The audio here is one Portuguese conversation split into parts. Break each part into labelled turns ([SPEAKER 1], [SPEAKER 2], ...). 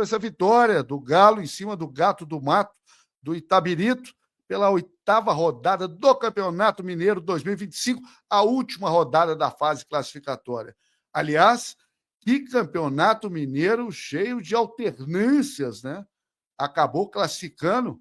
[SPEAKER 1] essa vitória do Galo em cima do Gato do Mato, do Itabirito, pela 8ª rodada do Campeonato Mineiro 2025, a última rodada da fase classificatória. Aliás, que Campeonato Mineiro cheio de alternâncias, né? Acabou classificando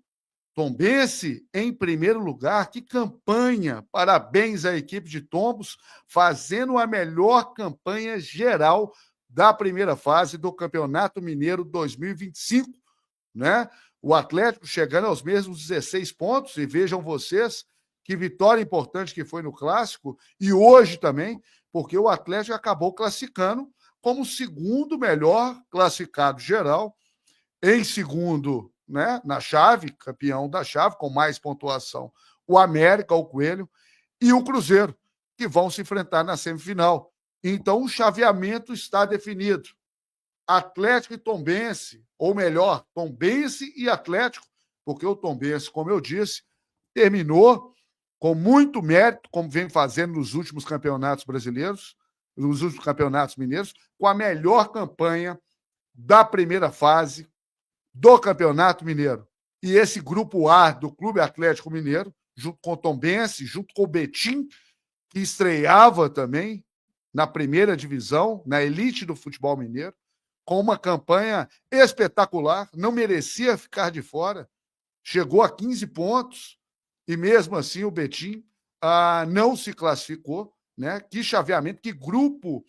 [SPEAKER 1] Tombense em primeiro lugar. Que campanha! Parabéns à equipe de Tombos, fazendo a melhor campanha geral da primeira fase do Campeonato Mineiro 2025, né? O Atlético chegando aos mesmos 16 pontos, e vejam vocês que vitória importante que foi no Clássico, e hoje também, porque o Atlético acabou classificando como o segundo melhor classificado geral, em segundo, né, na chave, campeão da chave, com mais pontuação, o América, o Coelho, e o Cruzeiro, que vão se enfrentar na semifinal. Então, o chaveamento está definido. Atlético e Tombense, ou melhor, Tombense e Atlético, porque o Tombense, como eu disse, terminou com muito mérito, como vem fazendo nos últimos campeonatos brasileiros, nos últimos campeonatos mineiros, com a melhor campanha da primeira fase do Campeonato Mineiro. E esse grupo A do Clube Atlético Mineiro, junto com o Tombense, junto com o Betim, que estreava também na primeira divisão, na elite do futebol mineiro, com uma campanha espetacular, não merecia ficar de fora, chegou a 15 pontos, e mesmo assim o Betim não se classificou, né? Que chaveamento, que grupo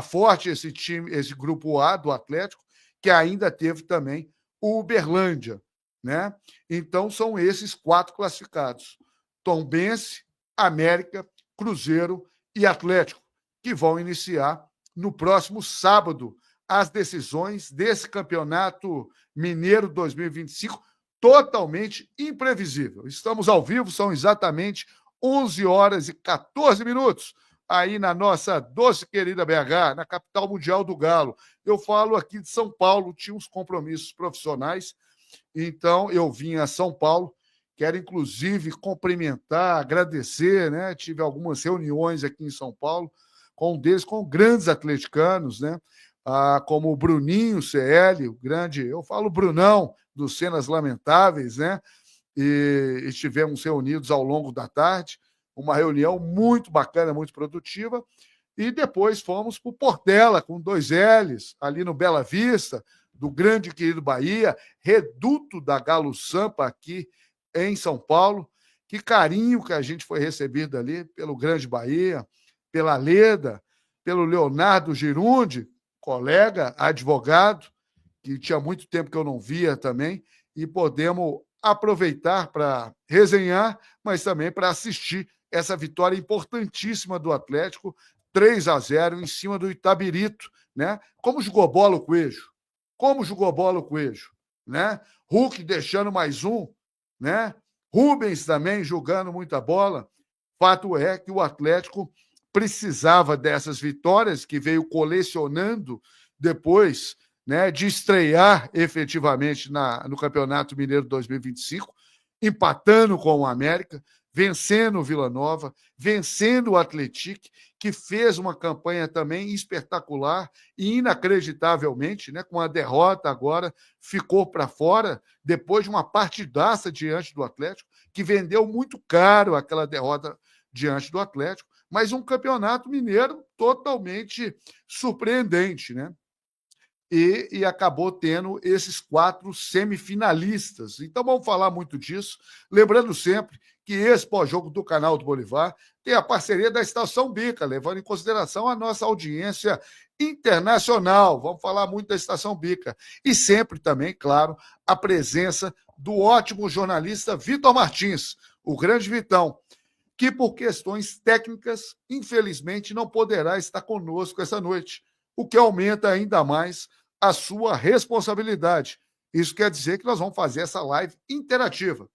[SPEAKER 1] forte esse time, esse grupo A do Atlético, que ainda teve também o Uberlândia, né? Então são esses 4 classificados: Tombense, América, Cruzeiro e Atlético, que vão iniciar no próximo sábado as decisões desse Campeonato Mineiro 2025, totalmente imprevisível. Estamos ao vivo, são exatamente 11 horas e 14 minutos, aí na nossa doce querida BH, na capital mundial do Galo. Eu falo aqui de São Paulo, tinha uns compromissos profissionais, então eu vim a São Paulo. Quero, inclusive, cumprimentar, agradecer, né? Tive algumas reuniões aqui em São Paulo, com um deles, com grandes atleticanos, né? Como o Bruninho CL, o grande, eu falo Brunão, dos Cenas Lamentáveis, né? E estivemos reunidos ao longo da tarde, uma reunião muito bacana, muito produtiva, e depois fomos para o Portela, com 2 L's, ali no Bela Vista, do grande querido Bahia, reduto da Galo Sampa aqui em São Paulo. Que carinho que a gente foi recebido ali pelo grande Bahia, pela Leda, pelo Leonardo Girundi, colega, advogado, que tinha muito tempo que eu não via também, e podemos aproveitar para resenhar, mas também para assistir essa vitória importantíssima do Atlético, 3-0 em cima do Itabirito, né? Como jogou bola o Coelho? Como jogou bola o Coelho, né? Hulk deixando mais um, né? Rubens também jogando muita bola. Fato é que o Atlético precisava dessas vitórias que veio colecionando depois, né, de estrear efetivamente no Campeonato Mineiro 2025, empatando com o América, vencendo o Vila Nova, vencendo o Atlético, que fez uma campanha também espetacular e inacreditavelmente, né, com a derrota agora, ficou para fora depois de uma partidaça diante do Atlético, que vendeu muito caro aquela derrota diante do Atlético, mas um campeonato mineiro totalmente surpreendente, né? E acabou tendo esses 4 semifinalistas. Então vamos falar muito disso, lembrando sempre que esse pós-jogo do canal do Bolivar tem a parceria da Estação Bica, levando em consideração a nossa audiência internacional. Vamos falar muito da Estação Bica. E sempre também, claro, a presença do ótimo jornalista Vitor Martins, o grande Vitão, que por questões técnicas, infelizmente, não poderá estar conosco essa noite, o que aumenta ainda mais a sua responsabilidade. Isso quer dizer que nós vamos fazer essa live interativa.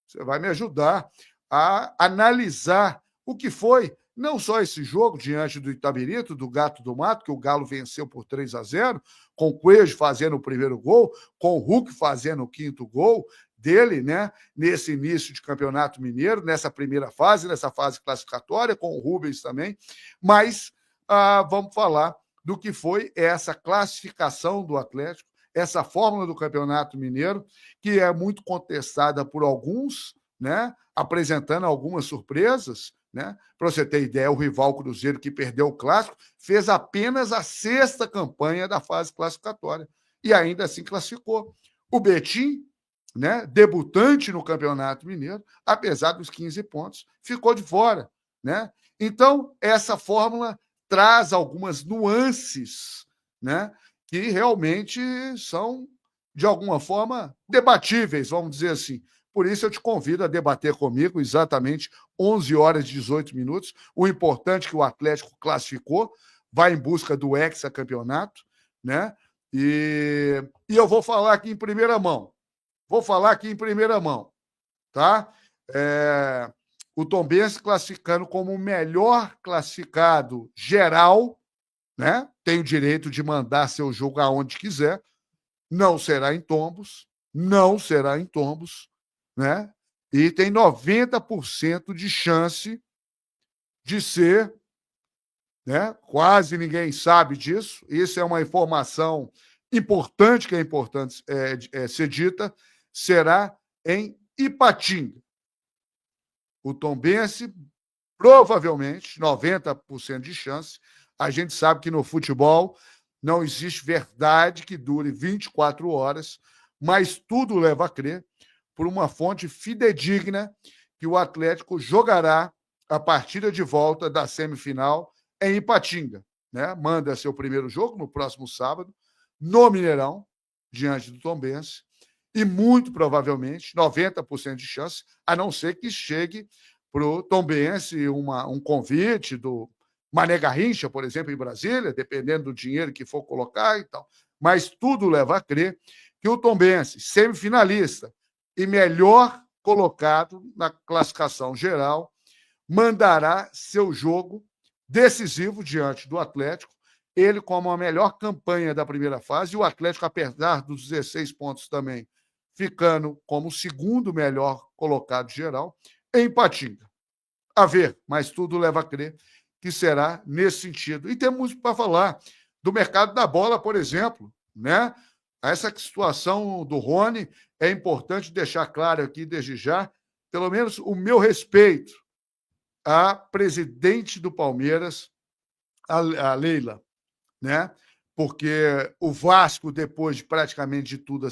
[SPEAKER 1] Você vai me ajudar a analisar o que foi, não só esse jogo diante do Itabirito, do Gato do Mato, que o Galo venceu por 3-0, com o Coelho fazendo o primeiro gol, com o Hulk fazendo o 5º gol dele, né, nesse início de Campeonato Mineiro, nessa primeira fase, nessa fase classificatória, com o Rubens também, mas vamos falar do que foi essa classificação do Atlético, essa fórmula do Campeonato Mineiro, que é muito contestada por alguns, né, apresentando algumas surpresas, né? Para você ter ideia, o rival Cruzeiro, que perdeu o Clássico, fez apenas a 6ª campanha da fase classificatória e ainda assim classificou. O Betim, né, debutante no Campeonato Mineiro, apesar dos 15 pontos, ficou de fora, né? Então, essa fórmula traz algumas nuances, né, que realmente são, de alguma forma, debatíveis, vamos dizer assim. Por isso, eu te convido a debater comigo, exatamente 11 horas e 18 minutos. O importante é que o Atlético classificou, vai em busca do hexacampeonato, né? E eu vou falar aqui em primeira mão. Tá? O Tombense classificando como o melhor classificado geral, né? Tem o direito de mandar seu jogo aonde quiser. Não será em tombos, né? E tem 90% de chance de ser, né? Quase ninguém sabe disso. Isso é uma informação importante que é importante ser dita. Será em Ipatinga. O Tombense, provavelmente, 90% de chance. A gente sabe que no futebol não existe verdade que dure 24 horas, mas tudo leva a crer, por uma fonte fidedigna, que o Atlético jogará a partida de volta da semifinal em Ipatinga. Né? Manda seu primeiro jogo no próximo sábado, no Mineirão, diante do Tombense, e muito provavelmente, 90% de chance, a não ser que chegue para o Tombense um convite do Mané Garrincha, por exemplo, em Brasília, dependendo do dinheiro que for colocar e tal. Mas tudo leva a crer que o Tombense, semifinalista e melhor colocado na classificação geral, mandará seu jogo decisivo diante do Atlético, ele como a melhor campanha da primeira fase, e o Atlético, apesar dos 16 pontos também, ficando como o segundo melhor colocado geral, em Ipatinga. A ver, mas tudo leva a crer que será nesse sentido. E temos muito para falar do mercado da bola, por exemplo, né? Essa situação do Rony é importante deixar claro aqui desde já, pelo menos o meu respeito à presidente do Palmeiras, a Leila, né? Porque o Vasco, depois de praticamente de tudo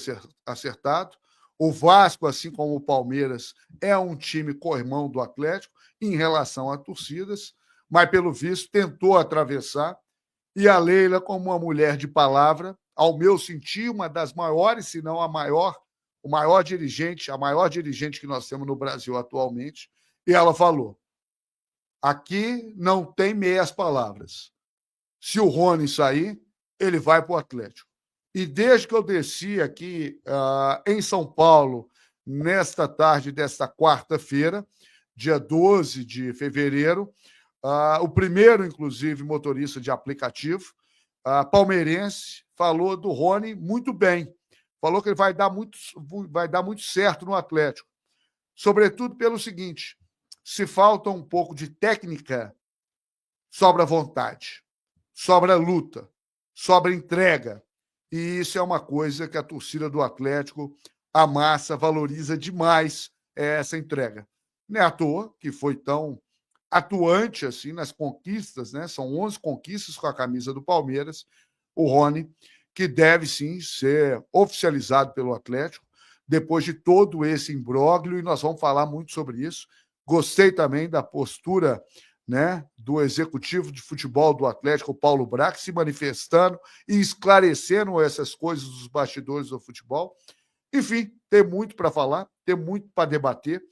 [SPEAKER 1] acertado, o Vasco, assim como o Palmeiras, é um time co-irmão do Atlético em relação a torcidas, mas, pelo visto, tentou atravessar. E a Leila, como uma mulher de palavra, ao meu sentir, uma das maiores, se não a maior dirigente que nós temos no Brasil atualmente, e ela falou: aqui não tem meias palavras. Se o Rony sair, ele vai para o Atlético. E desde que eu desci aqui em São Paulo, nesta tarde desta quarta-feira, dia 12 de fevereiro, o primeiro, inclusive, motorista de aplicativo, palmeirense, falou do Rony muito bem. Falou que ele vai dar muito certo no Atlético. Sobretudo pelo seguinte: se falta um pouco de técnica, sobra vontade, sobra luta, sobra entrega. E isso é uma coisa que a torcida do Atlético, a massa, valoriza demais essa entrega. Não é à toa que foi tão atuante assim nas conquistas, né? São 11 conquistas com a camisa do Palmeiras, o Rony, que deve sim ser oficializado pelo Atlético, depois de todo esse imbróglio, e nós vamos falar muito sobre isso. Gostei também da postura, né, do executivo de futebol do Atlético, Paulo Brax, se manifestando e esclarecendo essas coisas dos bastidores do futebol. Enfim, tem muito para falar, tem muito para debater.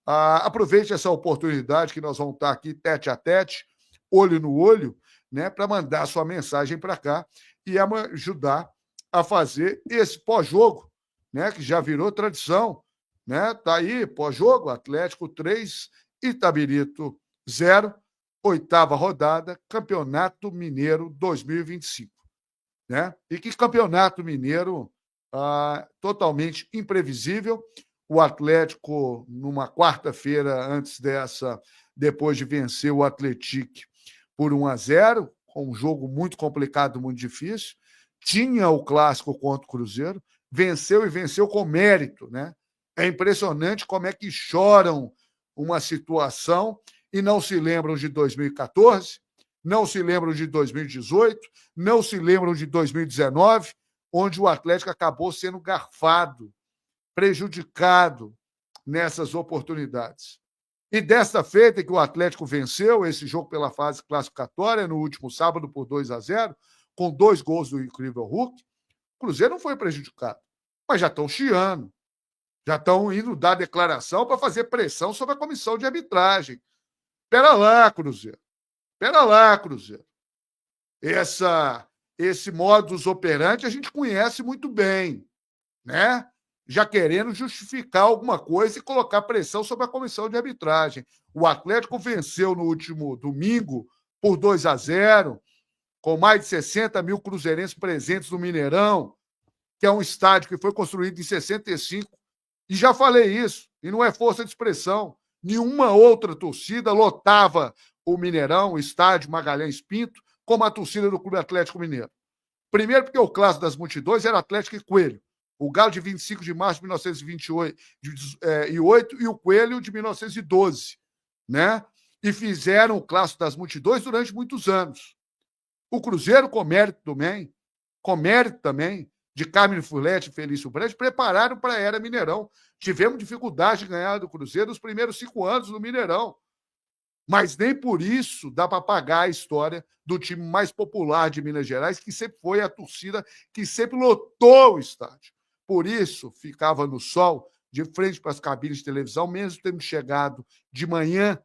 [SPEAKER 1] Aproveite essa oportunidade que nós vamos estar aqui tete a tete, olho no olho, né, para mandar sua mensagem para cá e ajudar a fazer esse pós-jogo, né, que já virou tradição. Né? Tá aí, pós-jogo, Atlético 3, Itabirito 0, 8ª rodada, Campeonato Mineiro 2025. Né? E que Campeonato Mineiro totalmente imprevisível. O Atlético, numa quarta-feira antes dessa, depois de vencer o Atlético por 1-0, com um jogo muito complicado, muito difícil, tinha o clássico contra o Cruzeiro, venceu e venceu com mérito, né? É impressionante como é que choram uma situação e não se lembram de 2014, não se lembram de 2018, não se lembram de 2019, onde o Atlético acabou sendo garfado, prejudicado nessas oportunidades. E desta feita que o Atlético venceu esse jogo pela fase classificatória no último sábado por 2-0, com 2 gols do incrível Hulk, o Cruzeiro não foi prejudicado, mas já estão chiando, já estão indo dar declaração para fazer pressão sobre a comissão de arbitragem. Espera lá, Cruzeiro. Espera lá, Cruzeiro. Esse modus operandi a gente conhece muito bem, né? Já querendo justificar alguma coisa e colocar pressão sobre a comissão de arbitragem. O Atlético venceu no último domingo por 2-0, com mais de 60 mil cruzeirenses presentes no Mineirão, que é um estádio que foi construído em 65. E já falei isso, e não é força de expressão. Nenhuma outra torcida lotava o Mineirão, o estádio Magalhães Pinto, como a torcida do Clube Atlético Mineiro. Primeiro porque o clássico das multidões era Atlético e Coelho. O Galo de 25 de março de 1928 e o Coelho de 1912, né? E fizeram o clássico das multidões durante muitos anos. O Cruzeiro, com mérito também, de Carmen Fulete e Felício Brandt, prepararam para a era Mineirão. Tivemos dificuldade de ganhar do Cruzeiro nos primeiros 5 anos no Mineirão. Mas nem por isso dá para apagar a história do time mais popular de Minas Gerais, que sempre foi a torcida que sempre lotou o estádio. Por isso, ficava no sol, de frente para as cabines de televisão, mesmo tendo chegado de manhã,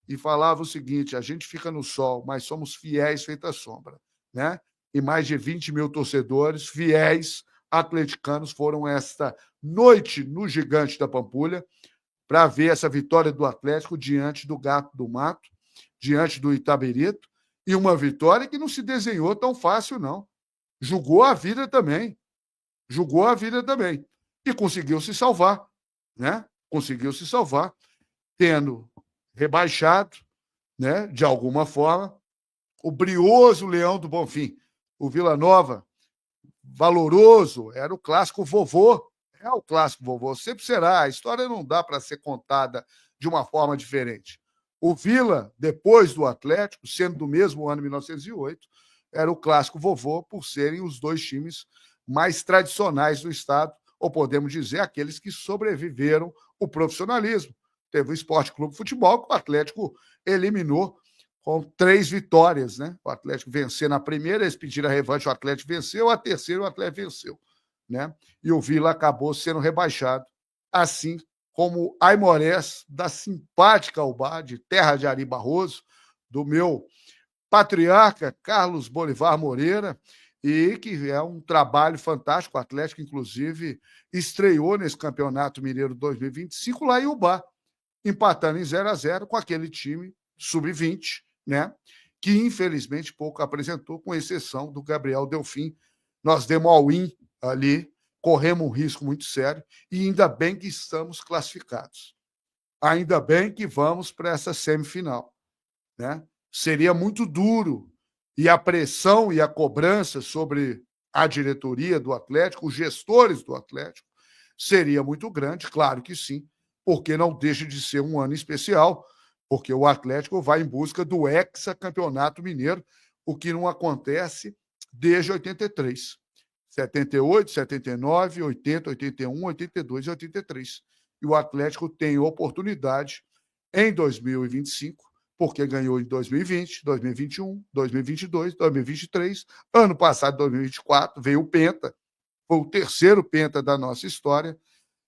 [SPEAKER 1] e falava o seguinte: a gente fica no sol, mas somos fiéis feita a sombra, né? E mais de 20 mil torcedores, fiéis atleticanos, foram esta noite no Gigante da Pampulha para ver essa vitória do Atlético diante do Gato do Mato, diante do Itabirito, e uma vitória que não se desenhou tão fácil, não. Jogou a vida também. E conseguiu se salvar, né? Conseguiu se salvar, tendo rebaixado, né, de alguma forma, o brioso Leão do Bonfim. O Vila Nova, valoroso, era o clássico vovô. É o clássico vovô, sempre será. A história não dá para ser contada de uma forma diferente. O Vila, depois do Atlético, sendo do mesmo ano, 1908, era o clássico vovô por serem os 2 times mais tradicionais do estado, ou podemos dizer, aqueles que sobreviveram o profissionalismo. Teve o Esporte Clube Futebol, que o Atlético eliminou com 3 vitórias, né? O Atlético venceu na primeira, eles pediram a revanche, o Atlético venceu, a terceira o Atlético venceu, né? E o Vila acabou sendo rebaixado, assim como Aimorés, da simpática Ubá, de terra de Ari Barroso, do meu patriarca Carlos Bolivar Moreira, e que é um trabalho fantástico. O Atlético, inclusive, estreou nesse Campeonato Mineiro 2025 lá em Ubá, empatando em 0-0 com aquele time sub-20, né? Que infelizmente pouco apresentou, com exceção do Gabriel Delfim. Nós demos all-in ali, corremos um risco muito sério, e ainda bem que estamos classificados. Ainda bem que vamos para essa semifinal, né? Seria muito duro, e a pressão e a cobrança sobre a diretoria do Atlético, os gestores do Atlético, seria muito grande, claro que sim, porque não deixa de ser um ano especial, porque o Atlético vai em busca do hexacampeonato mineiro, o que não acontece desde 83. 78, 79, 80, 81, 82 e 83. E o Atlético tem oportunidade em 2025, porque ganhou em 2020, 2021, 2022, 2023. Ano passado, 2024, veio o Penta, foi o terceiro Penta da nossa história.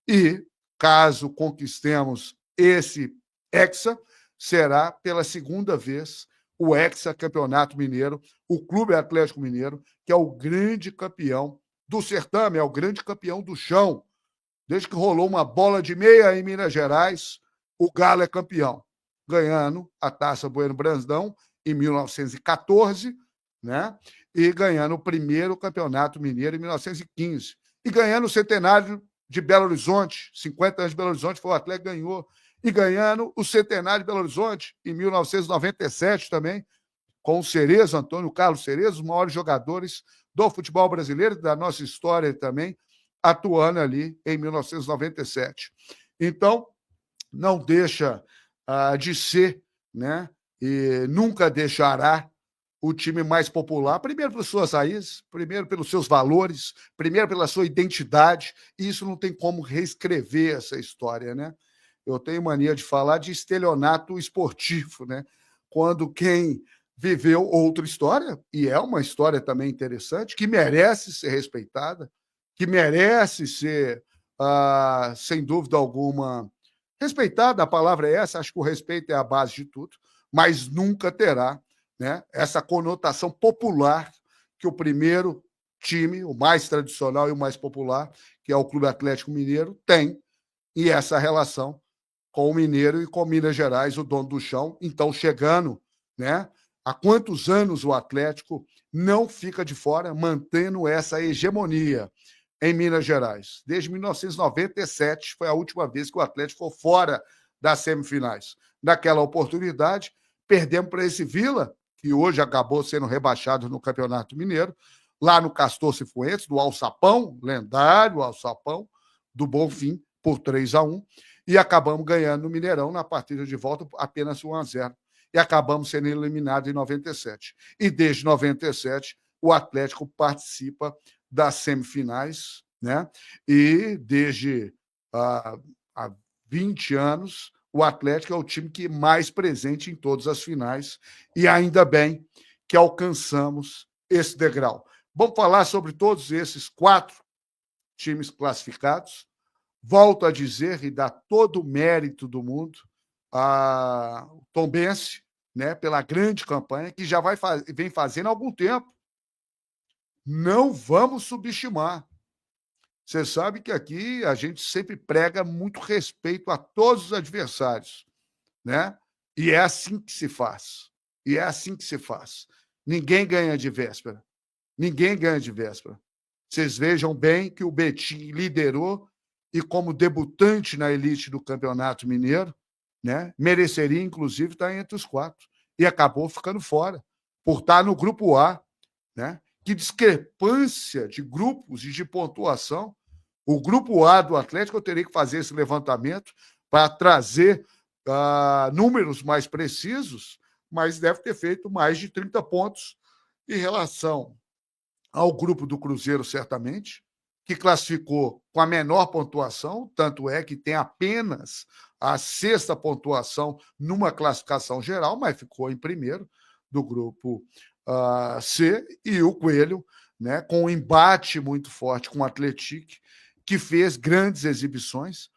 [SPEAKER 1] E, caso conquistemos esse Hexa, será pela segunda vez o hexacampeonato mineiro, o Clube Atlético Mineiro, que é o grande campeão do certame, é o grande campeão do chão. Desde que rolou uma bola de meia em Minas Gerais, o Galo é campeão, ganhando a Taça Bueno Brandão em 1914, né? E ganhando o primeiro campeonato mineiro em 1915. E ganhando o centenário de Belo Horizonte, 50 anos de Belo Horizonte, foi o Atlético que ganhou. E ganhando o centenário de Belo Horizonte em 1997 também, com o Cerezo, Antônio Carlos Cerezo, os maiores jogadores do futebol brasileiro, da nossa história também, atuando ali em 1997. Então, não deixa de ser, né, e nunca deixará o time mais popular, primeiro pelas suas raízes, primeiro pelos seus valores, primeiro pela sua identidade, e isso não tem como reescrever essa história, né? Eu tenho mania de falar de estelionato esportivo, né? Quando quem viveu outra história, e é uma história também interessante, que merece ser respeitada, que merece ser, sem dúvida alguma, respeitada, a palavra é essa, acho que o respeito é a base de tudo, mas nunca terá, né, essa conotação popular que o primeiro time, o mais tradicional e o mais popular, que é o Clube Atlético Mineiro, tem, e essa relação com o Mineiro e com Minas Gerais, o dono do chão. Então, chegando, né, há quantos anos o Atlético não fica de fora, mantendo essa hegemonia em Minas Gerais. Desde 1997 foi a última vez que o Atlético foi fora das semifinais. Naquela oportunidade, perdemos para esse Vila, que hoje acabou sendo rebaixado no Campeonato Mineiro, lá no Castor Cifuentes, do Alçapão, lendário Alçapão, do Bonfim, por 3-1, e acabamos ganhando no Mineirão na partida de volta apenas 1-0. E acabamos sendo eliminados em 97. E desde 97, o Atlético participa das semifinais, né? E desde há 20 anos, o Atlético é o time que mais presente em todas as finais, e ainda bem que alcançamos esse degrau. Vamos falar sobre todos esses 4 times classificados. Volto a dizer e dar todo o mérito do mundo ao Tombense, né, pela grande campanha que já vem fazendo há algum tempo. Não vamos subestimar. Você sabe que aqui a gente sempre prega muito respeito a todos os adversários, né? E é assim que se faz. E é assim que se faz. Ninguém ganha de véspera. Ninguém ganha de véspera. Vocês vejam bem que o Betim liderou e, como debutante na elite do Campeonato Mineiro, né, mereceria, inclusive, estar entre os 4. E acabou ficando fora, por estar no Grupo A. Né? Que discrepância de grupos e de pontuação. O Grupo A do Atlético, eu teria que fazer esse levantamento para trazer números mais precisos, mas deve ter feito mais de 30 pontos em relação ao grupo do Cruzeiro, certamente, que classificou com a menor pontuação, tanto é que tem apenas a 6ª pontuação numa classificação geral, mas ficou em primeiro do grupo C, e o Coelho, né, com um embate muito forte com o Atlético, que fez grandes exibições,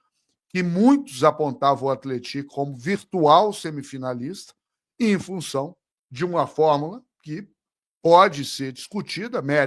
[SPEAKER 1] que muitos apontavam o Atlético como virtual semifinalista, e em função de uma fórmula que pode ser discutida,